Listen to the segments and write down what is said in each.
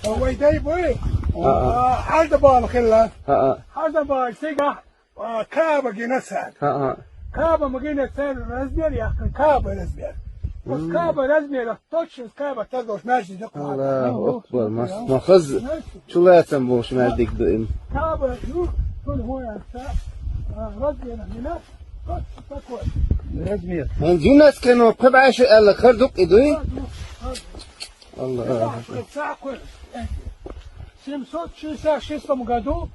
هو يدايب ايه؟ هذا بالخلا هذا بالسيجا كابا جنسان كابا مجنسان رزبير يا كابا رزبير بس كابا رزبير توش كابا تدوش ماشي دقة الله أكبر ما خز شو لا تنبوش ما ديك دقيم كابا شو كل هو يا رزبير هنا تكوي رزبير من جنس كانوا قبعة شو قال لك خردق إدوي الله в 766 году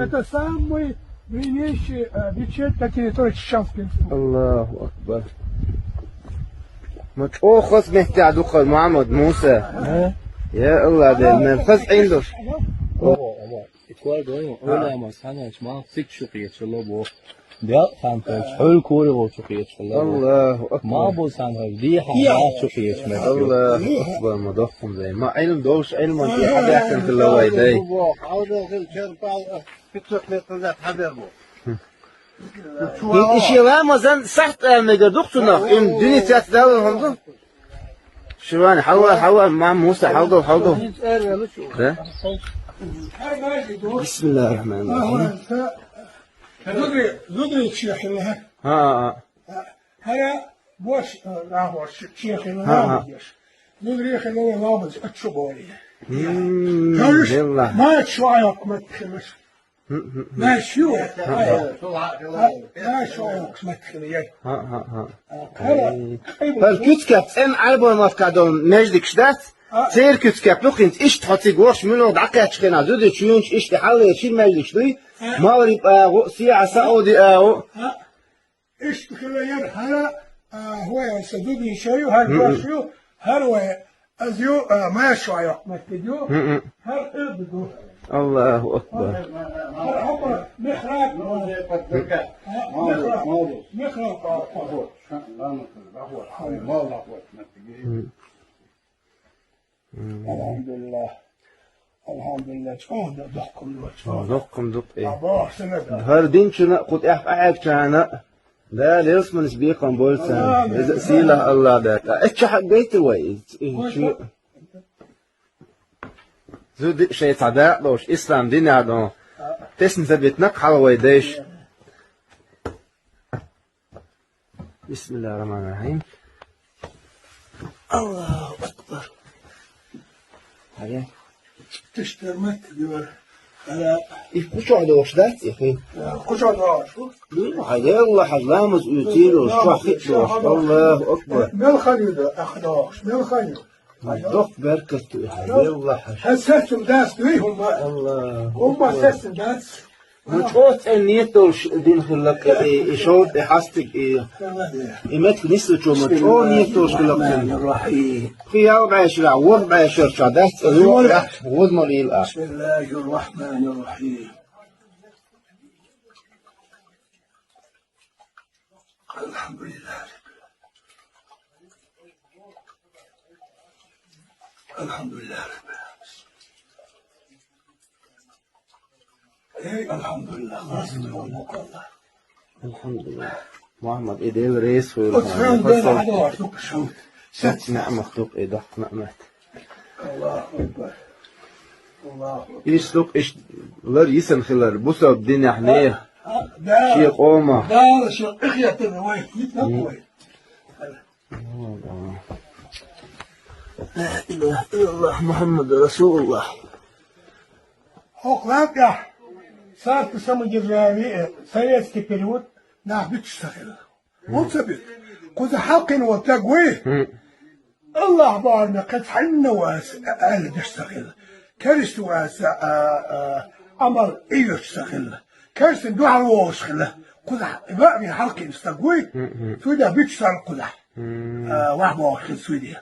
это самый древнейший вечерь на территории Чеченской республики. الله أكبر. متأخذ مهتع دخل محمد موسى. يا الله ده من خز عنده. 이걸 거의 올라만 사는 마 식축이 절로고 몇 산들 철고리고 축이 절로 الله أكبر. ما بوسان هذه حاجة 축이 절로 الله أكبر مضخم زي ما علم دوش علم في حدا يحكم في الله ويدي. İşi var mı sen saht mega doktorna in dünya tiyatro hamdı. شوان حول مع موسى حوضه بسم الله الرحمن الرحيم زدري الشيخ لها هيا بوش راهو الشيخ لها زدري خلوه لابد اتشبولي ما شوية متخمش ما شوية ما شوية متخمش فالكتكت ان عيبون مفكادون نجدك شدات سير كتكت لقينت ايش تحطي قوش منو دعقيت شخينا دودي تشيونش ايش تحلي شيل مجدك شدي مغرب سيعة سعودي ايش تخلير هلا هو يسدودي شيء هل شيء هل هو ازيو ما شوية متديو هل بدو الله أكبر. الحمد لله الحمد لله شلون دقكم دق إيه هر دين شنا قد أحب شنا لا ليش من سبيقهم بولسن إذا سيله الله ده إيش حق بيت الويز شو زود شيء صدق لوش إسلام دين عدو تسن ثبتناك حلوة ديش بسم الله الرحمن الرحيم الله أكبر هيا تشترمت ديور إيش عدو وش ده يا أخي كوش عدو هيا الله حلامز يطيروا شو خيطوا الله أكبر مال خليل أخداش مال خليل دق بركته هيا الله هساتهم داس دويهم الله هم هساتهم داس مشوت النيتوش دين خلق إشوت حستك إمت نسل شو مشوت نيتوش خلق الرحيم في 14 شادات ود مليل بسم الله الرحمن الرحيم الحمد لله الحمد لله رب العالمين الحمد لله الحمد لله محمد إديل رئيس ست نعم مخلوق إيده نعمت الله أكبر الله أكبر إيش لوك إيش لر يسن خلر بوسا الدنيا حنيه شيء قومة ده شيء إخية الرواية يتنقوي لا إله إلا الله محمد رسول الله حقوق يا صار تسمى جرامي سياسي период на بتشتغل مو ثبت كذا حق وتقوي الله بارنا قد حنا واس أهل بيشتغل كرست واس أمر إيه يشتغل كرست دعاء واشغل كذا بقى من حق يستقوي سويدا بيشتغل كذا واحد واخد سويدا